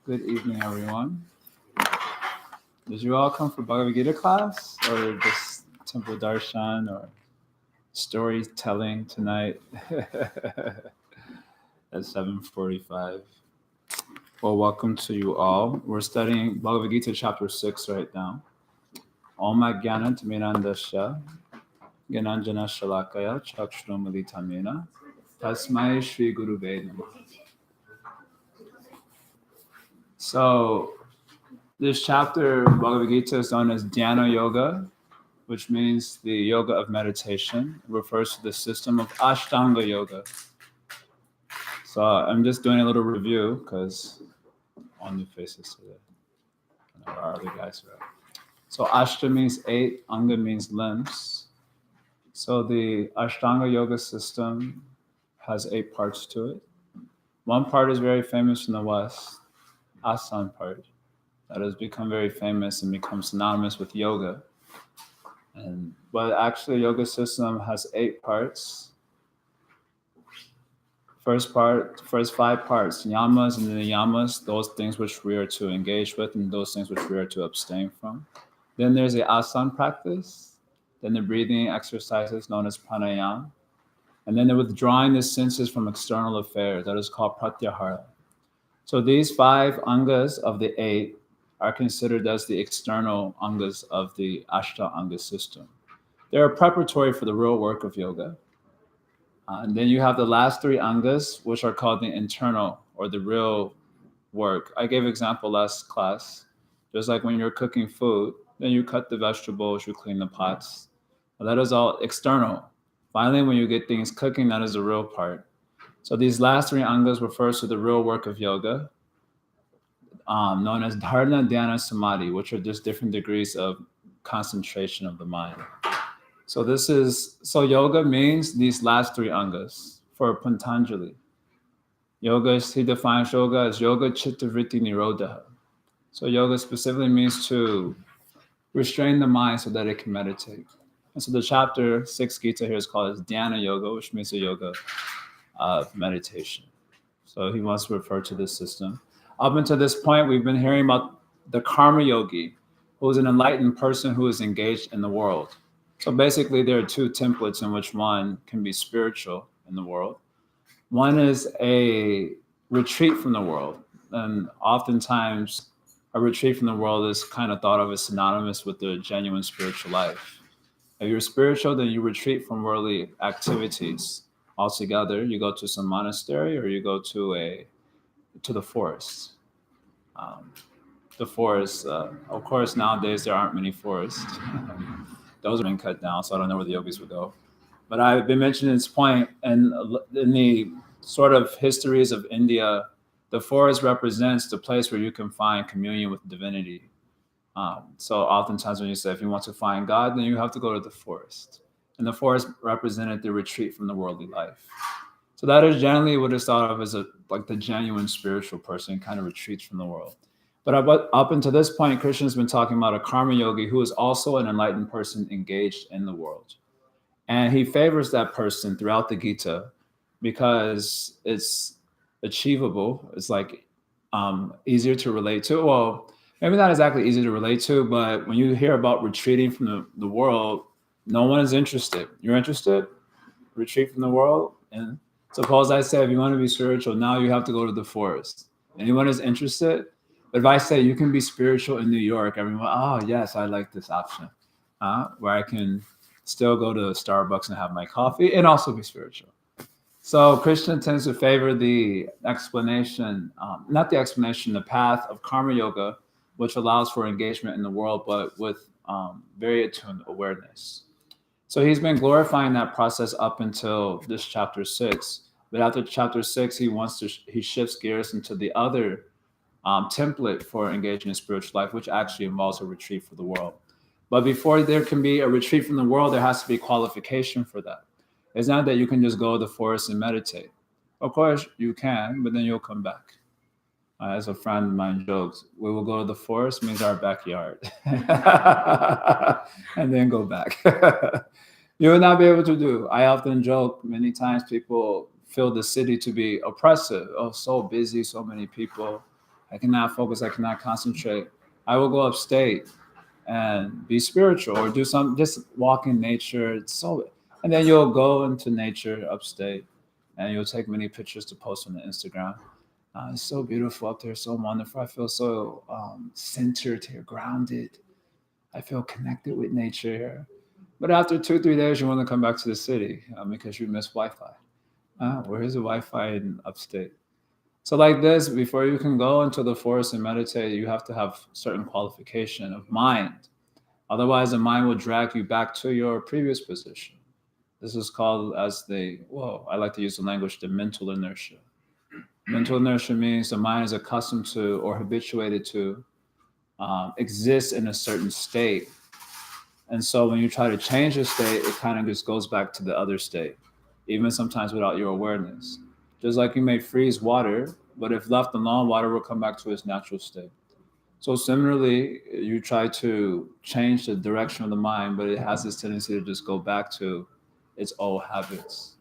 Good evening, everyone. Did you all come for Bhagavad-Gita class or just temple darshan or storytelling tonight at 7:45? Well, welcome to you all. We're studying Bhagavad-Gita chapter 6 right now. Om Ajnana Timirandasya Gyananjana Shalakaya Chakshramalitamena Tasmai Shri Guru Vedama. So, this chapter of Bhagavad Gita is known as Dhyana Yoga, which means the yoga of meditation. It refers to the system of Ashtanga Yoga. So I'm just doing a little review because all new faces today. I know our other guys are. So Ashta means 8, Anga means limbs. So the Ashtanga Yoga system has 8 parts to it. One part is very famous in the West, Asana part. That has become very famous and become synonymous with yoga. But actually, yoga system has 8 parts. First 5 parts, yamas and the niyamas, those things which we are to engage with and those things which we are to abstain from. Then there's the asana practice. Then the breathing exercises known as pranayama. And then the withdrawing the senses from external affairs, that is called pratyahara. So these 5 angas of the 8 are considered as the external angas of the Ashtanga system. They're preparatory for the real work of yoga. And then you have the last 3 angas, which are called the internal or the real work. I gave an example last class. Just like when you're cooking food, then you cut the vegetables, you clean the pots. Well, that is all external. Finally, when you get things cooking, that is the real part. So these last 3 angas refers to the real work of yoga, known as dharana, dhyana, samadhi, which are just different degrees of concentration of the mind. So yoga means these last 3 angas for Patanjali. Yoga, he defines yoga as yoga chitta vritti nirodha. So yoga specifically means to restrain the mind so that it can meditate. And so the chapter 6 Gita here is called as Dhyana Yoga, which means the yoga of meditation. So he wants to refer to this system. Up until this point, we've been hearing about the karma yogi, who is an enlightened person who is engaged in the world. So basically, there are 2 templates in which one can be spiritual in the world. One is a retreat from the world. And oftentimes, a retreat from the world is kind of thought of as synonymous with the genuine spiritual life. If you're spiritual, then you retreat from worldly activities altogether. You go to some monastery or you go to the forest. The forest, of course, nowadays there aren't many forests. Those are being cut down, so I don't know where the yogis would go. But I've been mentioning this point, and in the sort of histories of India, the forest represents the place where you can find communion with divinity. So oftentimes when you say, if you want to find God, then you have to go to the forest. And the forest represented the retreat from the worldly life. So that is generally what is thought of as like the genuine spiritual person, kind of retreats from the world. But up until this point, Krishna's been talking about a karma yogi who is also an enlightened person engaged in the world. And he favors that person throughout the Gita because it's achievable. It's like easier to relate to. Well, maybe not exactly easy to relate to, but when you hear about retreating from the world, no one is interested. You're interested? Retreat from the world? And suppose I say, if you want to be spiritual, now you have to go to the forest. Anyone is interested? But if I say you can be spiritual in New York, everyone, oh, yes, I like this option, where I can still go to Starbucks and have my coffee and also be spiritual. So Krishna tends to favor the explanation, the path of karma yoga, which allows for engagement in the world, but with very attuned awareness. So he's been glorifying that process up until this chapter 6. But after chapter 6, he shifts gears into the other template for engaging in spiritual life, which actually involves a retreat from the world. But before there can be a retreat from the world, there has to be qualification for that. It's not that you can just go to the forest and meditate. Of course, you can, but then you'll come back. As a friend of mine jokes, we will go to the forest, means our backyard, and then go back. You will not be able to do. I often joke, many times people feel the city to be oppressive. Oh, so busy, so many people. I cannot focus. I cannot concentrate. I will go upstate and be spiritual or do some, just walk in nature. It's so, and then you'll go into nature upstate and you'll take many pictures to post on the Instagram. It's so beautiful up there, so wonderful. I feel so centered here, grounded. I feel connected with nature here. But after 2, 3 days, you want to come back to the city because you miss Wi-Fi. Where is the Wi-Fi in upstate? So like this, before you can go into the forest and meditate, you have to have certain qualification of mind. Otherwise, the mind will drag you back to your previous position. This is called I like to use the language, the mental inertia. Mental inertia means the mind is accustomed to or habituated to exist in a certain state. And so when you try to change the state, it kind of just goes back to the other state, even sometimes without your awareness. Just like you may freeze water, but if left alone, water will come back to its natural state. So similarly, you try to change the direction of the mind, but it has this tendency to just go back to its old habits.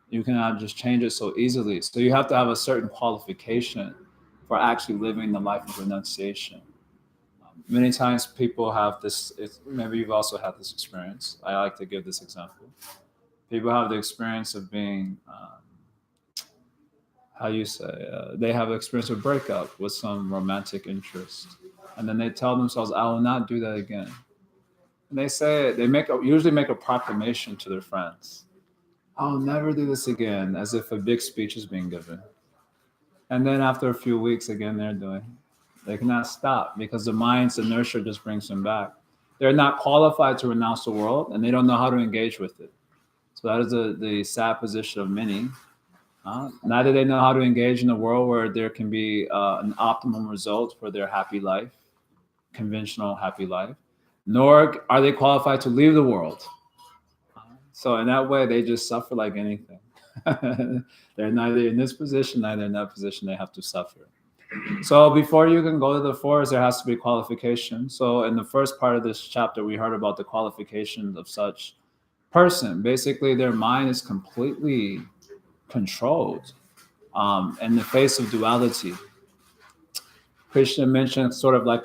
You cannot just change it so easily. So you have to have a certain qualification for actually living the life of renunciation. Many times people have this, maybe you've also had this experience. I like to give this example. People have the experience of being, they have the experience of breakup with some romantic interest. And then they tell themselves, I will not do that again. And they say, usually make a proclamation to their friends. I'll never do this again, as if a big speech is being given. And then after a few weeks, again, they cannot stop because the mind's inertia just brings them back. They're not qualified to renounce the world and they don't know how to engage with it. So that is the sad position of many. Neither they know how to engage in a world where there can be an optimum result for their happy life, conventional happy life, nor are they qualified to leave the world. So in that way, they just suffer like anything. They're neither in this position, neither in that position. They have to suffer. So before you can go to the forest, there has to be qualification. So in the first part of this chapter, we heard about the qualifications of such person. Basically, their mind is completely controlled in the face of duality. Krishna mentioned sort of like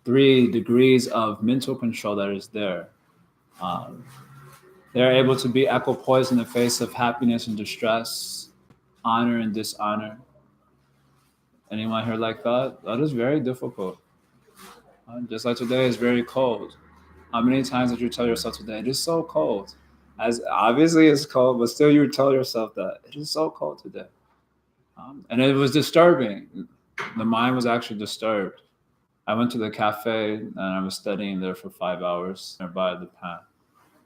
3 degrees of mental control that is there. They're able to be equipoised in the face of happiness and distress, honor and dishonor. Anyone here like that? That is very difficult. Just like today is very cold. How many times did you tell yourself today, it is so cold? As obviously it's cold, but still you tell yourself that it is so cold today. And it was disturbing. The mind was actually disturbed. I went to the cafe and I was studying there for 5 hours nearby the path.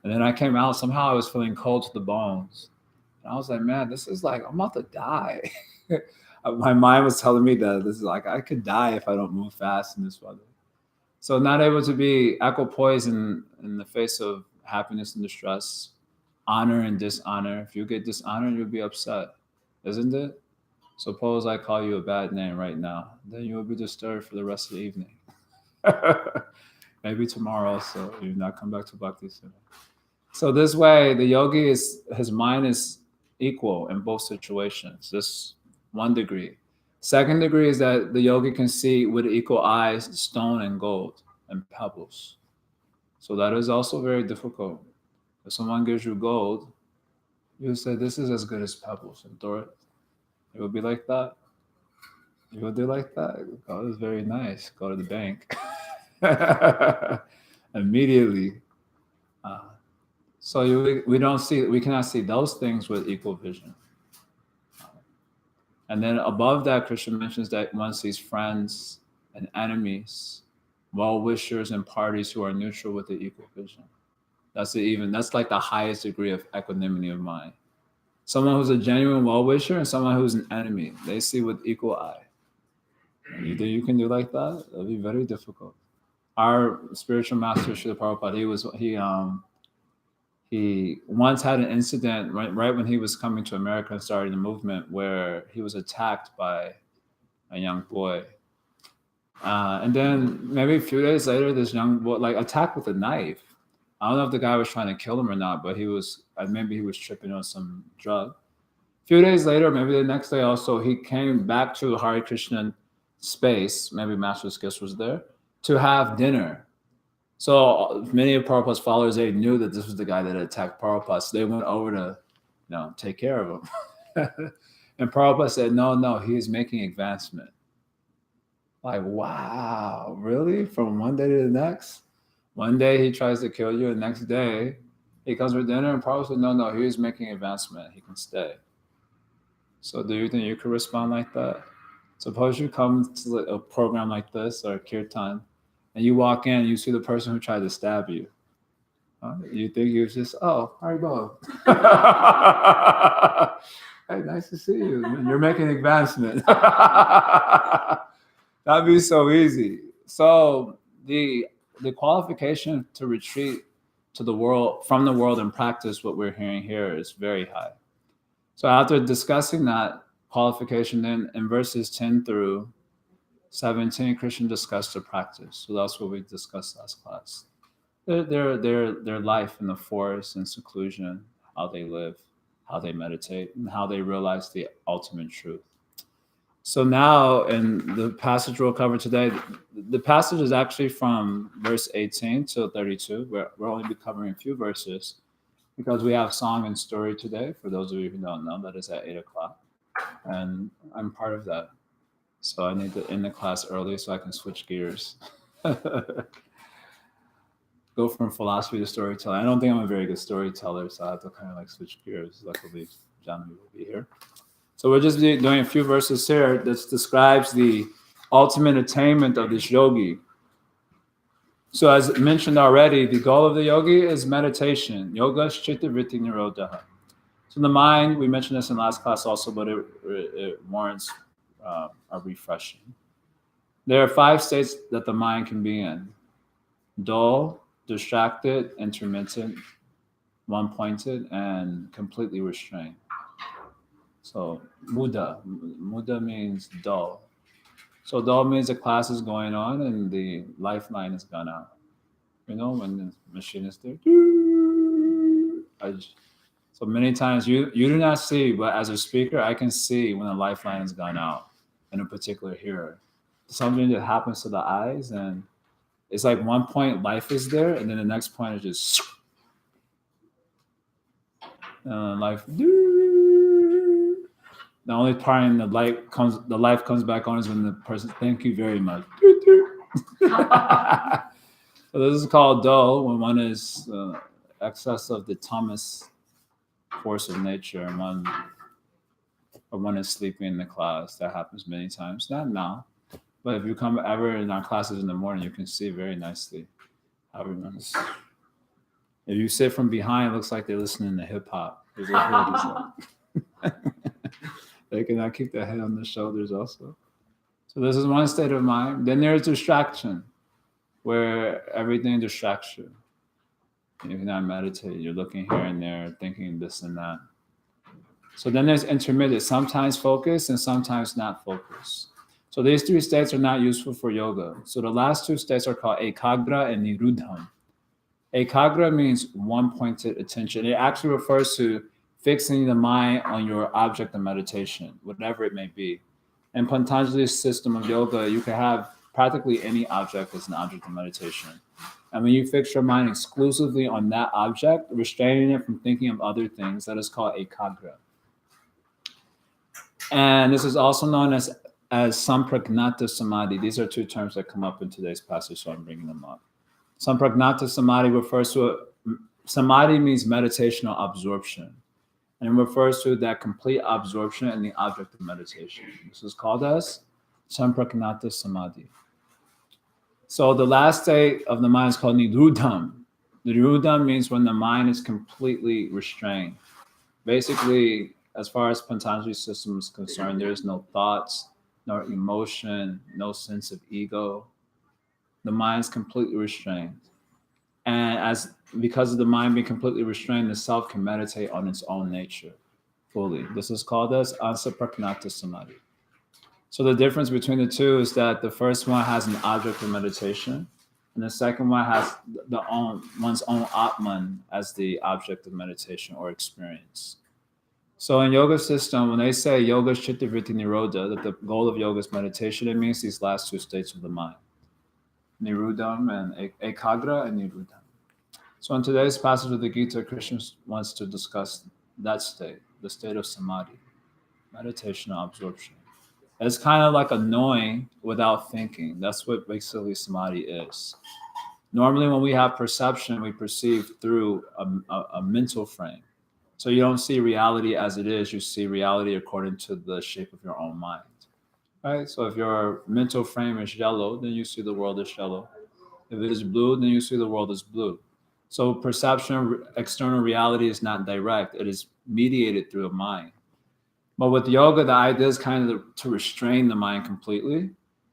And then I came out, somehow I was feeling cold to the bones. And I was like, man, this is like, I'm about to die. My mind was telling me that this is like, I could die if I don't move fast in this weather. So not able to be equipoised in the face of happiness and distress, honor and dishonor. If you get dishonored, you'll be upset, isn't it? Suppose I call you a bad name right now, then you will be disturbed for the rest of the evening. Maybe tomorrow also, you've not come back to Bhakti Center. So this way, the yogi his mind is equal in both situations. This 1 degree. 2nd degree is that the yogi can see with equal eyes stone and gold and pebbles. So that is also very difficult. If someone gives you gold, you say, this is as good as pebbles, and throw it. It will be like that. You will do like that. Gold is very nice. Go to the bank. Immediately. So we cannot see those things with equal vision. And then above that, Krishna mentions that one sees friends and enemies, well-wishers and parties who are neutral with the equal vision. That's like the highest degree of equanimity of mind. Someone who's a genuine well-wisher and someone who's an enemy, they see with equal eye. You think you can do like that? That'll be very difficult. Our spiritual master, Srila Prabhupada, he once had an incident right when he was coming to America and starting the movement where he was attacked by a young boy. And then maybe a few days later, this young boy attacked with a knife. I don't know if the guy was trying to kill him or not, but maybe he was tripping on some drug. A few days later, maybe the next day also, he came back to Hare Krishna space. Maybe Master Skis was there to have dinner. So many of Prabhupada's followers, they knew that this was the guy that attacked Prabhupada. So they went over to, take care of him. And Prabhupada said, no, he is making advancement. Like, wow, really? From one day to the next? One day he tries to kill you, and the next day he comes for dinner, and Prabhupada said, no, he is making advancement. He can stay. So do you think you could respond like that? Suppose you come to a program like this or a kirtan, and you walk in and you see the person who tried to stab you. You think you just, how are you doing? Hey, nice to see you. You're making advancement. That'd be so easy. So the qualification to retreat to the world, from the world and practice what we're hearing here is very high. So after discussing that qualification, then in verses 10 through 17, Krishna discussed the practice. So that's what we discussed last class. Their life in the forest and seclusion, how they live, how they meditate, and how they realize the ultimate truth. So now in the passage we'll cover today, the passage is actually from verse 18 to 32. We'll only be covering a few verses because we have song and story today. For those of you who don't know, that is at 8 o'clock. And I'm part of that. So I need to end the class early so I can switch gears. Go from philosophy to storytelling. I don't think I'm a very good storyteller, so I have to kind of like switch gears. Luckily, John will be here. So we're just doing a few verses here that describes the ultimate attainment of this yogi. So as mentioned already, the goal of the yogi is meditation. Yoga chitta vritti nirodha. So the mind, we mentioned this in last class also, but it warrants a refreshing. There are 5 states that the mind can be in: dull, distracted, intermittent, one-pointed, and completely restrained. So Muda means dull. So dull means the class is going on and the lifeline has gone out. When the machine is there. So many times you do not see, but as a speaker, I can see when a lifeline has gone out in a particular hearer. Something that happens to the eyes, and it's like one point life is there, and then the next point is just life. The only part in the life comes back on is when the person, thank you very much. So this is called dull, when one is excess of the tamas force of nature, and one is sleeping in the class. That happens many times. Not now, but if you come ever in our classes in the morning, you can see very nicely how everyone is. If you sit from behind, it looks like they're listening to hip hop. They cannot keep their head on their shoulders also. So this is one state of mind. Then there's distraction, where everything distracts you. You're not meditating, you're looking here and there, thinking this and that. So then there's intermittent, sometimes focus and sometimes not focus. So these 3 states are not useful for yoga. So the last 2 states are called ekagra and niruddham. Ekagra means one-pointed attention. It actually refers to fixing the mind on your object of meditation, whatever it may be. In Patanjali's system of yoga, you can have practically any object as an object of meditation. And when you fix your mind exclusively on that object, restraining it from thinking of other things, that is called ekagra. And this is also known as sampragnata samadhi. These are 2 terms that come up in today's passage, so I'm bringing them up. Sampragnata samadhi refers to, samadhi means meditational absorption. And it refers to that complete absorption in the object of meditation. This is called as sampragnata samadhi. So the last state of the mind is called niruddham. Niruddham means when the mind is completely restrained. Basically, as far as Patanjali's system is concerned, there is no thoughts, no emotion, no sense of ego. The mind is completely restrained. And because of the mind being completely restrained, the self can meditate on its own nature fully. This is called as ansapragnata samadhi. So the difference between the 2 is that the first one has an object of meditation, and the second one has one's own Atman as the object of meditation or experience. So in yoga system, when they say yoga chitta vritti nirodha, that the goal of yoga is meditation, it means these last two states of the mind, nirudam and ekagra and nirudam. So in today's passage of the Gita, Krishna wants to discuss that state, the state of samadhi, meditation and absorption. It's kind of like a knowing without thinking. That's what basically samadhi is. Normally, when we have perception, we perceive through a mental frame. So you don't see reality as it is, you see reality according to the shape of your own mind. Right? So if your mental frame is yellow, then you see the world as yellow. If it is blue, then you see the world as blue. So perception, external reality is not direct, it is mediated through the mind. But with yoga, the idea is kind of to restrain the mind completely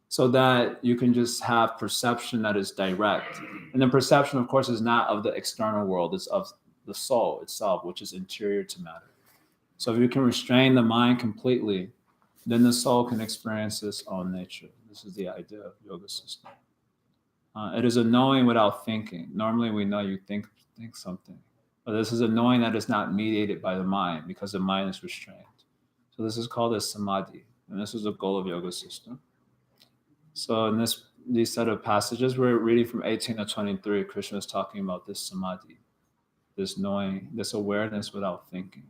so that you can just have perception that is direct. And the perception, of course, is not of the external world, it's of the soul itself, which is interior to matter. So if you can restrain the mind completely, then the soul can experience its own nature. This is the idea of yoga system. It is a knowing without thinking. Normally we know you think something, but this is a knowing that is not mediated by the mind because the mind is restrained. So this is called a samadhi, and this is the goal of yoga system. So in these set of passages, we're reading from 18 to 23, Krishna is talking about this samadhi, this knowing, this awareness without thinking.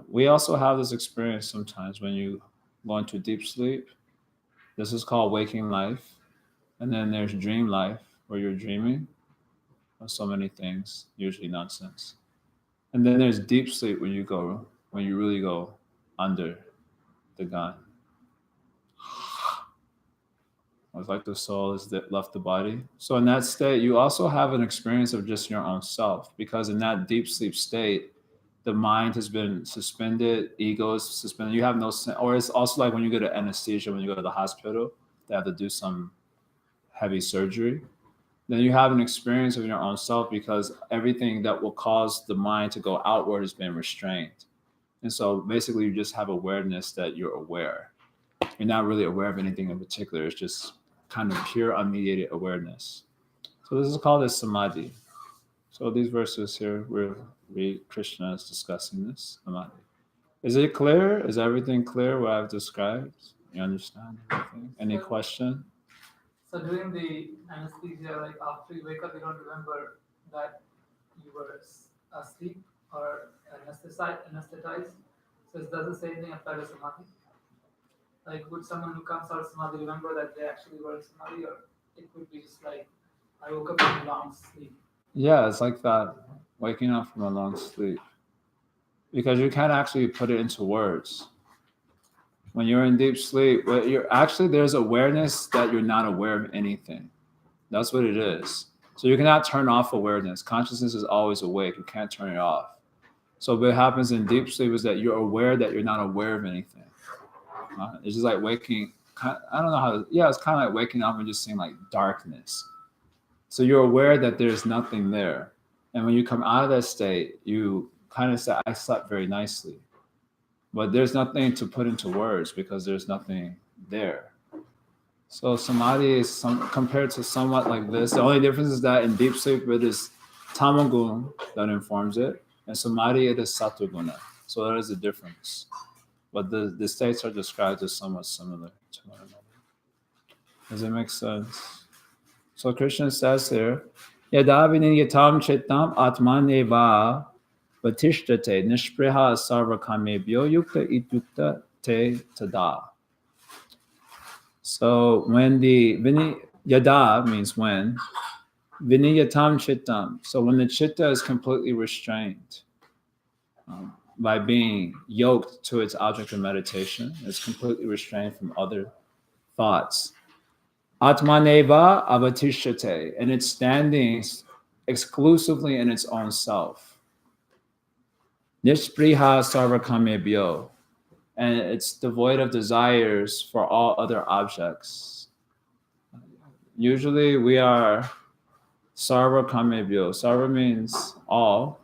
We also have this experience sometimes when you go into deep sleep. This is called waking life. And then there's dream life, where you're dreaming of so many things, usually nonsense. And then there's deep sleep when you really go under the gun. It's like the soul has left the body. So in that state, you also have an experience of just your own self, because in that deep sleep state, the mind has been suspended, ego is suspended. You have no sense. Or it's also like when you go to anesthesia, when you go to the hospital, they have to do some heavy surgery. Then you have an experience of your own self because everything that will cause the mind to go outward has been restrained. And so basically you just have awareness that you're aware. You're not really aware of anything in particular. It's just kind of pure unmediated awareness. So this is called a samadhi. So these verses here, Krishna is discussing this samadhi. Is it clear? Is everything clear what I've described? You understand everything? Any question? So during the anesthesia, like after you wake up, you don't remember that you were asleep or anesthetized. So it doesn't say anything apply to samadhi. Like, would someone who comes out of samadhi remember that they actually were in samadhi, or it would be just like, I woke up from a long sleep? Yeah, it's like that, waking up from a long sleep. Because you can't actually put it into words. When you're in deep sleep, there's awareness that you're not aware of anything. That's what it is. So you cannot turn off awareness. Consciousness is always awake. You can't turn it off. So what happens in deep sleep is that you're aware that you're not aware of anything. It's just like waking. I don't know how. It's kind of like waking up and just seeing like darkness. So you're aware that there's nothing there. And when you come out of that state, you kind of say, I slept very nicely. But there's nothing to put into words because there's nothing there. So samadhi is compared to somewhat like this. The only difference is that in deep sleep, it is tamagun that informs it. And samadhi, it is satoguna. So there is a difference. But the states are described as somewhat similar to one another. Does it make sense? So Krishna says here, Yada viniyatam chittam atmaneva vatishtate nishpreha sarvakamebhyo yukta ityukta te tada. So when yada means when, viniyatam chittam. So when the chitta is completely restrained, by being yoked to its object of meditation, it's completely restrained from other thoughts. Atmaneva avatishate, and it's standing exclusively in its own self. Nishpriha sarvakamebhyo, and it's devoid of desires for all other objects. Usually we are sarvakamebhyo. Sarva means all,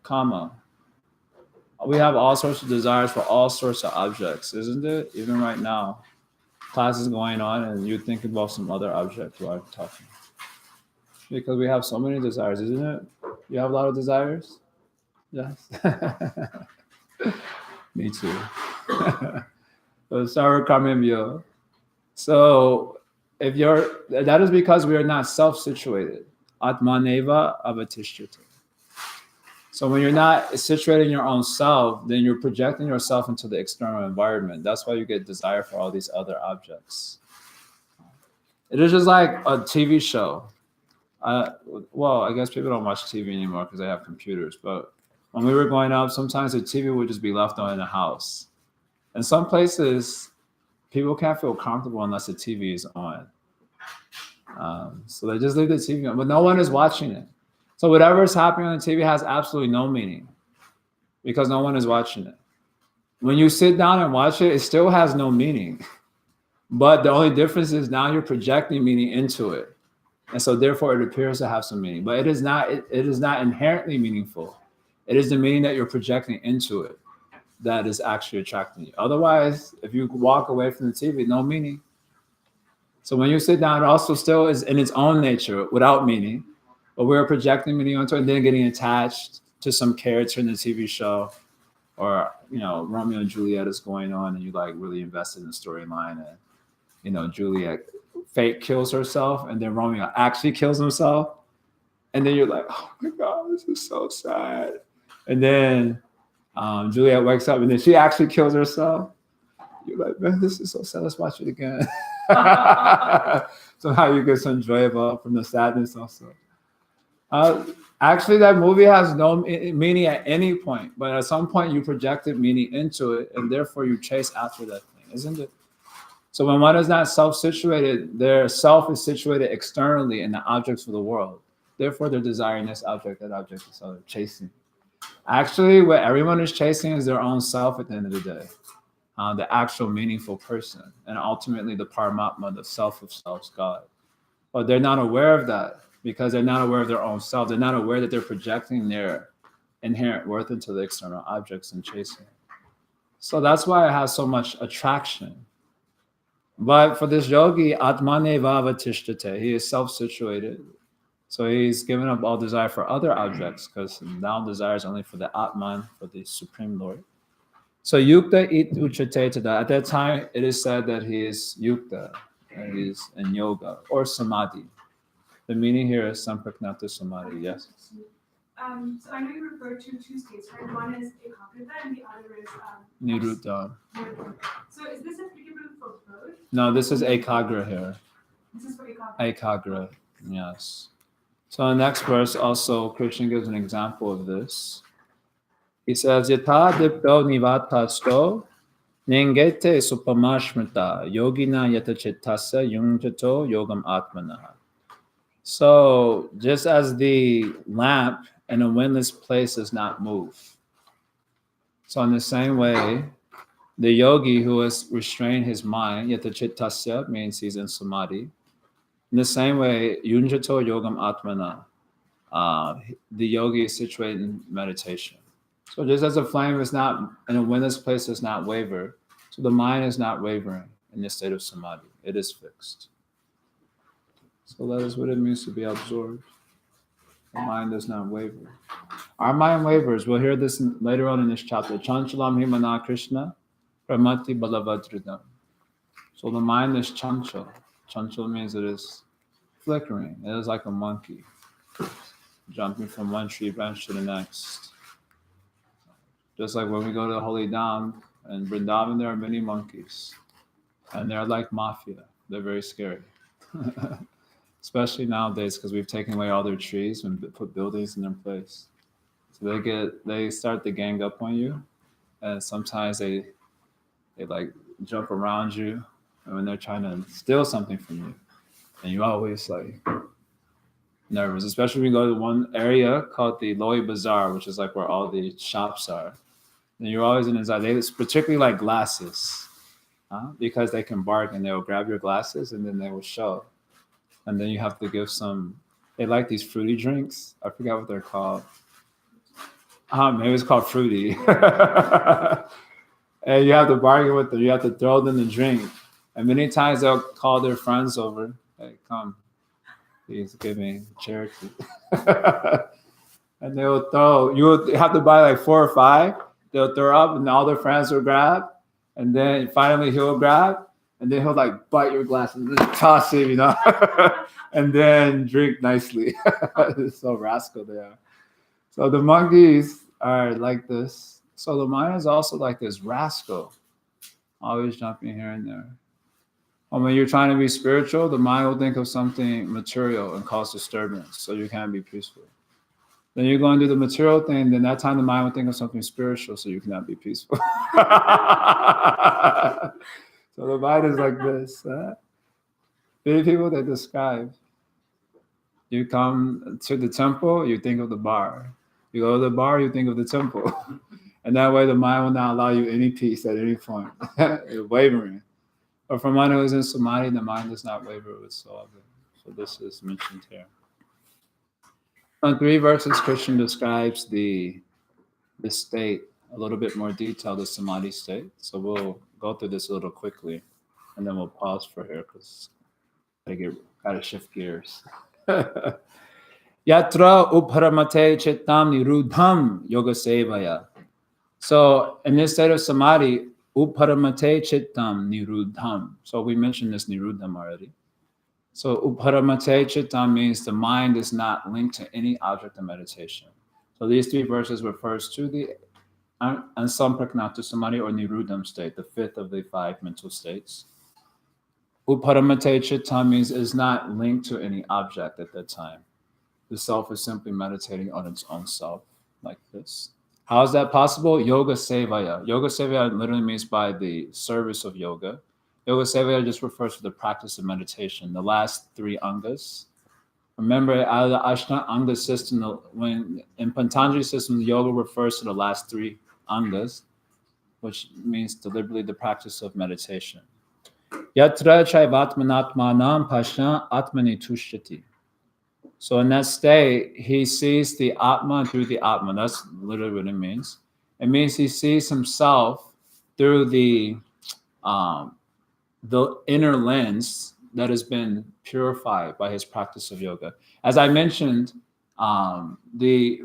kama. We have all sorts of desires for all sorts of objects, isn't it? Even right now, class is going on and you think about some other object while I'm talking. Because we have so many desires, isn't it? You have a lot of desires? Yes. Me too. So So if that is because we are not self-situated. Atmaneva avatishyate. So when you're not situated in your own self, then you're projecting yourself into the external environment. That's why you get desire for all these other objects. It is just like a TV show. Well, I guess people don't watch TV anymore because they have computers. But when we were growing up, sometimes the TV would just be left on in the house. In some places, people can't feel comfortable unless the TV is on. So they just leave the TV on, but no one is watching it. So whatever is happening on the TV has absolutely no meaning because no one is watching it. When you sit down and watch it, it still has no meaning. But the only difference is now you're projecting meaning into it. And so therefore it appears to have some meaning. But it is not inherently meaningful. It is the meaning that you're projecting into it that is actually attracting you. Otherwise, if you walk away from the TV, no meaning. So when you sit down, it also still is in its own nature without meaning. But we're projecting meaning onto it and then getting attached to some character in the TV show. Or, Romeo and Juliet is going on and you like really invested in the storyline and, Juliet fake kills herself and then Romeo actually kills himself. And then you're like, oh my God, this is so sad. And then Juliet wakes up and then she actually kills herself. You're like, man, this is so sad. Let's watch it again. So how you get some joy from the sadness also. Actually, that movie has no meaning at any point, but at some point you projected meaning into it, and therefore you chase after that thing, isn't it? So when one is not self-situated, their self is situated externally in the objects of the world. Therefore, they're desiring this object, that object, so they're chasing. Actually, what everyone is chasing is their own self at the end of the day, the actual meaningful person, and ultimately the Paramatma, the self of selves, God. But they're not aware of that. Because they're not aware of their own self. They're not aware that they're projecting their inherent worth into the external objects and chasing. So that's why it has so much attraction. But for this yogi, Atmane Vavatishtate, he is self-situated. So he's given up all desire for other objects because now desire is only for the Atman, for the Supreme Lord. So Yukta it Uchate Tada. At that time, it is said that he is Yukta, and he is in yoga or Samadhi. The meaning here is Sampraknata Samadhi, yes? So I know you referred to two states, right? One is Ekagrita and the other is Niruddha. So is this applicable for both? No, this is Ekagra here. This is for Ekagra. Ekagra, yes. So in the next verse also, Krishna gives an example of this. He says, Yata dipto nivatasto nengete supamashmrita yogina yatachittasa yungjato yogam atmana. So just as the lamp in a windless place does not move. So in the same way, the yogi who has restrained his mind, yatachittasya means he's in samadhi. In the same way, yunjato yogam atmana, the yogi is situated in meditation. So just as a flame is not in a windless place does not waver, so the mind is not wavering in the state of samadhi. It is fixed. So that is what it means to be absorbed. The mind does not waver. Our mind wavers. We'll hear this later on in this chapter. Chanchalam himana Krishna, pramati balavadridam. So the mind is chanchal. Chanchal means it is flickering. It is like a monkey, jumping from one tree branch to the next. Just like when we go to the Holy Dham and Vrindavan, there are many monkeys. And they're like mafia. They're very scary. Especially nowadays because we've taken away all their trees and put buildings in their place. So they start to gang up on you, and sometimes they like jump around you, and when they're trying to steal something from you, and you're always like nervous. Especially when you go to one area called the Loi Bazaar, which is like where all the shops are, and you're always in anxiety. They particularly like glasses, because they can bargain. They will grab your glasses and then they will show. And then you have to give they like these fruity drinks. I forgot what they're called. Maybe it's called fruity. And you have to bargain with them. You have to throw them the drink. And many times they'll call their friends over. Hey, come. Please give me charity. And they'll throw, you have to buy like 4 or 5. They'll throw up, and all their friends will grab, and then finally he'll grab, and then he'll like bite your glass and just toss it, and then drink nicely. So rascal they are. So the monkeys are like this. So the mind is also like this rascal, always jumping here and there. And when you're trying to be spiritual, the mind will think of something material and cause disturbance, so you can't be peaceful. Then you're going to do the material thing, then that time the mind will think of something spiritual, so you cannot be peaceful. So the mind is like this. Many people they describe. You come to the temple, you think of the bar. You go to the bar, you think of the temple. And that way the mind will not allow you any peace at any point. It's wavering. But for one who is in samadhi, the mind does not waver whatsoever. So this is mentioned here. On 3 verses, Krishna describes the state a little bit more detail, the samadhi state. So we'll go through this a little quickly, and then we'll pause for here because I gotta shift gears. Yatra uparamate chittam nirudham yoga sevaya. So in this state of samadhi, uparamate chittam nirudham. So we mentioned this nirudham already. So uparamate chittam means the mind is not linked to any object of meditation. So these 3 verses refers to the ansampraknata samadhi or nirudham state, the 5th of the 5 mental states. Uparamate chittam means it is not linked to any object at that time. The self is simply meditating on its own self, like this. How is that possible? Yoga sevaya. Yoga sevaya literally means by the service of yoga. Yoga sevaya just refers to the practice of meditation, the last 3 angas. Remember, out of the Ashtanga Anga system, when in Patanjali system, yoga refers to the last 3 angas, which means deliberately the practice of meditation. Yatra chaivatmanatmanam pasha atmani tushyati. So in that state, he sees the Atma through the Atma. That's literally what it means. It means he sees himself through the inner lens that has been purified by his practice of yoga. As I mentioned, the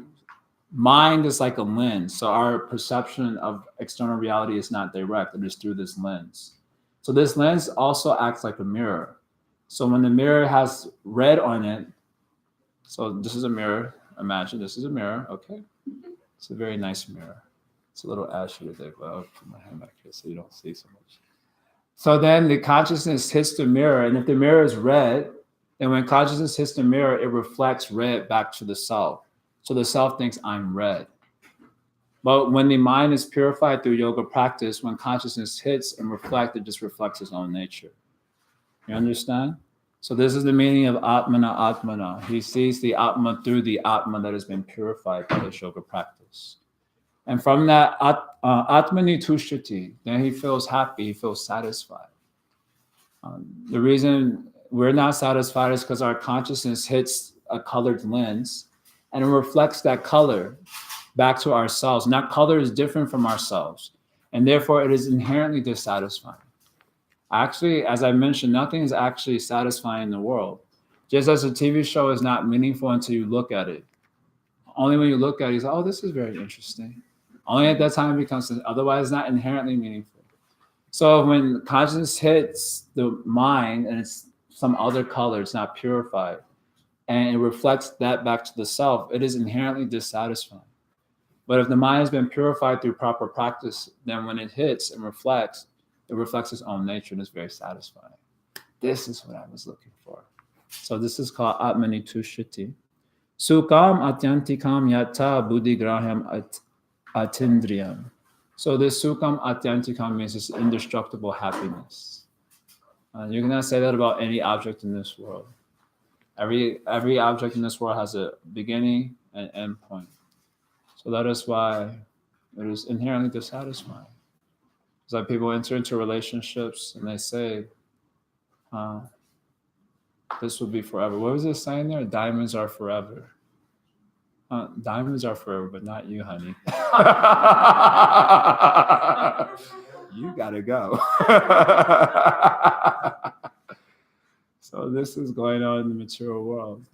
mind is like a lens. So our perception of external reality is not direct. It is through this lens. So this lens also acts like a mirror. So when the mirror has red on it, so this is a mirror. Imagine this is a mirror. Okay. It's a very nice mirror. It's a little ashy there, but I'll put my hand back here so you don't see so much. So then the consciousness hits the mirror, and if the mirror is red, then when consciousness hits the mirror, it reflects red back to the self. So the self thinks I'm red. But when the mind is purified through yoga practice, when consciousness hits and reflects, it just reflects its own nature. You understand? So this is the meaning of Atmana Atmana. He sees the Atma through the Atma that has been purified by his yoga practice. And from that Atmani Tushyati, then he feels happy, he feels satisfied. The reason we're not satisfied is because our consciousness hits a colored lens and it reflects that color back to ourselves. And that color is different from ourselves. And therefore, it is inherently dissatisfying. Actually, as I mentioned, nothing is actually satisfying in the world. Just as a TV show is not meaningful until you look at it. Only when you look at it, you say, oh, this is very interesting. Only at that time it becomes, otherwise it's not inherently meaningful. So when consciousness hits the mind and it's some other color, it's not purified, and it reflects that back to the self, it is inherently dissatisfying. But if the mind has been purified through proper practice, then when it hits and reflects, it reflects its own nature and it's very satisfying. This is what I was looking for. So this is called Atmani Tushyati. Sukam atyantikam yata buddhigraham atindriyam. So this sukam atyantikam means this indestructible happiness. You cannot say that about any object in this world. Every object in this world has a beginning and end point. So that is why it is inherently dissatisfying. It's like people enter into relationships and they say, this will be forever. What was it saying there? Diamonds are forever. Diamonds are forever, but not you, honey. You gotta go. So this is going on in the material world.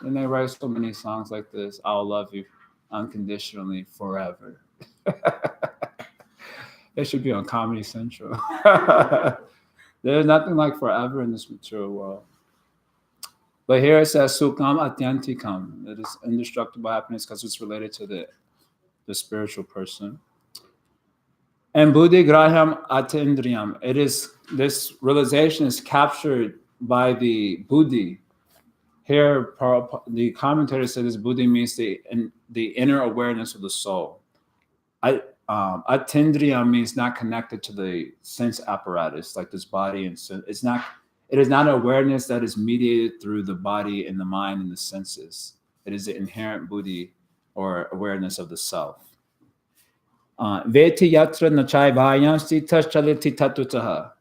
And they write so many songs like this. I'll love you unconditionally forever. It should be on Comedy Central. There's nothing like forever in this material world. But here it says Sukham Atyantikam. It is indestructible happiness because it's related to the spiritual person. And Buddhi Graham Atindriyam. It is, this realization is captured by the Buddhi. Here, the commentator said this Buddhi means the inner awareness of the soul. Atindriya means not connected to the sense apparatus, like this body and sense. It is not awareness that is mediated through the body and the mind and the senses. It is the inherent Buddhi or awareness of the self. Veti yatra nachai vayam sthita chaliti tatutaha.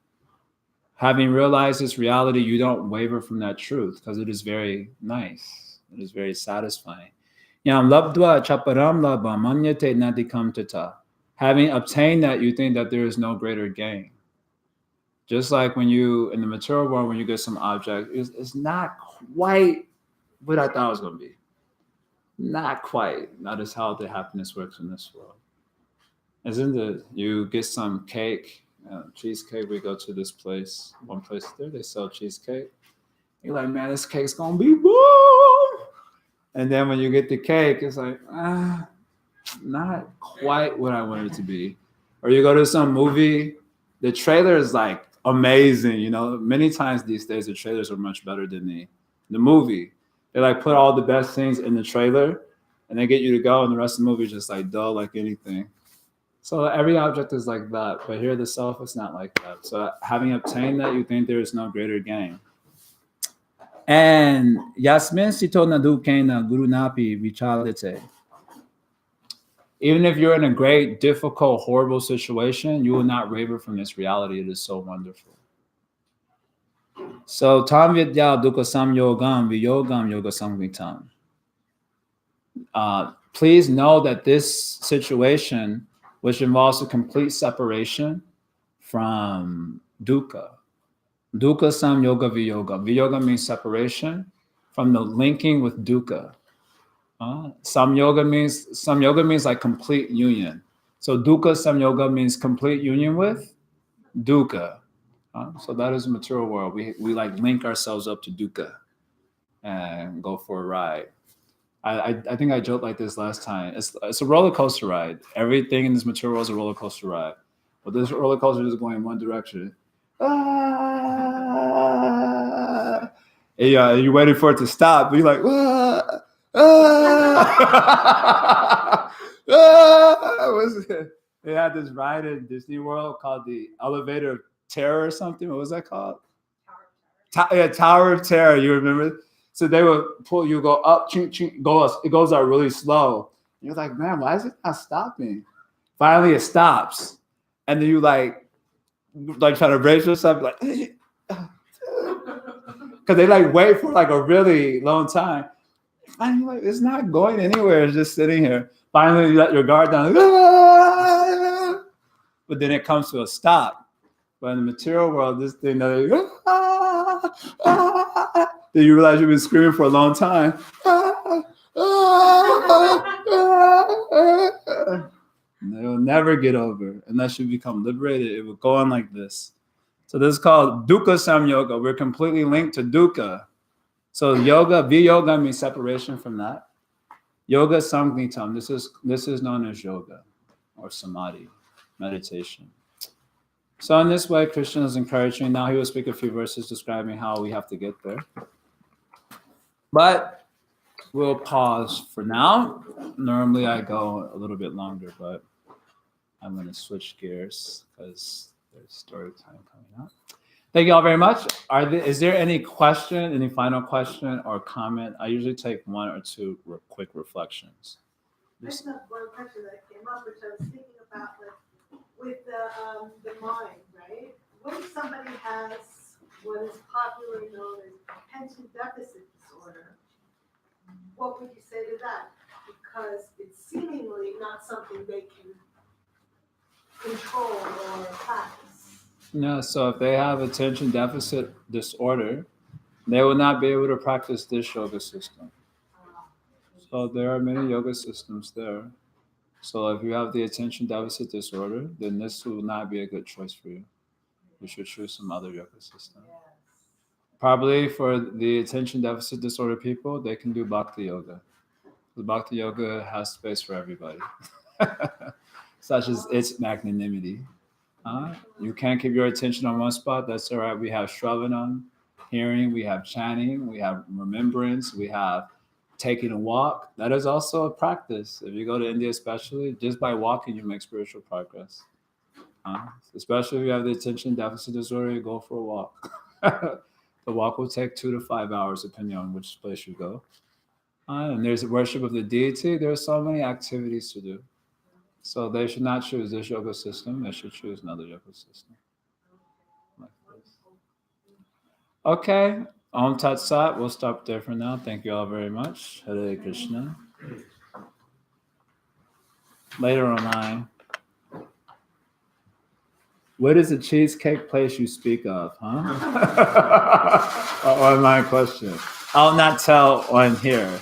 Having realized this reality, you don't waver from that truth because it is very nice. It is very satisfying. Yam labdva chaparam labha manyate nadikam tata. Having obtained that, you think that there is no greater gain. Just like when you, in the material world, when you get some object, it's not quite what I thought it was going to be. Not quite. That is how the happiness works in this world. Isn't it? You get some cake, cheesecake. We go to this place, one place there, they sell cheesecake. You're like, man, this cake's going to be boom. And then when you get the cake, it's like, not quite what I wanted it to be. Or you go to some movie, the trailer is like amazing. You know, many times these days, the trailers are much better than the movie. They like put all the best things in the trailer and they get you to go, and the rest of the movie is just like dull, like anything. So every object is like that, but here the self is not like that. So having obtained that, you think there is no greater gain. And Yasmin Sito Nadukena Guru Napi Vichalite. Even if you're in a great, difficult, horrible situation, you will not waver from this reality. It is so wonderful. So Tam Vidya Dukkha Samyogam Viyogam Yoga Samvitam. Please know that this situation, which involves a complete separation from dukkha. Dukkha samyoga viyoga. Viyoga means separation from the linking with dukkha. Samyoga means like complete union. So dukkha samyoga means complete union with dukkha. So that is the material world. We like link ourselves up to dukkha and go for a ride. I think I joked like this last time. It's a roller coaster ride. Everything in this material world is a roller coaster ride. But this roller coaster is going in one direction. And you're waiting for it to stop, but you're like, what's it? They had this ride in Disney World called the Elevator of Terror or something. What was that called? Tower of Terror. You remember? So they would pull you, go up, ching, ching, it goes out really slow. You're like, man, why is it not stopping? Finally, it stops. And then you like try to brace yourself, like, because they like wait for like a really long time. And you're like, it's not going anywhere. It's just sitting here. Finally, you let your guard down. But then it comes to a stop. But in the material world, this thing, then you realize you've been screaming for a long time. And they will never get over unless you become liberated. It will go on like this. So this is called dukkha samyoga. We're completely linked to dukkha. So yoga, viyoga means separation from that. Yoga samgnitam. This is known as yoga or samadhi, meditation. So in this way, Krishna is encouraging. Now he will speak a few verses describing how we have to get there. But we'll pause for now. Normally I go a little bit longer, but I'm going to switch gears because there's story time coming up. Thank you all very much. Is there any question, any final question or comment? I usually take one or two quick reflections. I just have one question that came up, which I was thinking about, like with the mind, right? What if somebody has what is popularly known as attention deficit disorder? What would you say to that? Because it's seemingly not something they can control or practice. No, so if they have attention deficit disorder, they will not be able to practice this yoga system. So there are many yoga systems there. So if you have the attention deficit disorder, then this will not be a good choice for you. You should choose some other yoga system. Probably for the attention deficit disorder people, they can do bhakti yoga. The bhakti yoga has space for everybody, such as its magnanimity. You can't keep your attention on one spot. That's all right. We have shravanam, hearing, we have chanting, we have remembrance, we have taking a walk. That is also a practice. If you go to India, especially, just by walking, you make spiritual progress. Especially if you have the attention deficit disorder, you go for a walk. The walk will take 2 to 5 hours, depending on which place you go. And there's worship of the deity. There are so many activities to do. So they should not choose this yoga system. They should choose another yoga system. Like this. Okay. Om Tat Sat. We'll stop there for now. Thank you all very much. Hare Krishna. Later online. What is the cheesecake place you speak of, huh? Online question. I'll not tell on here.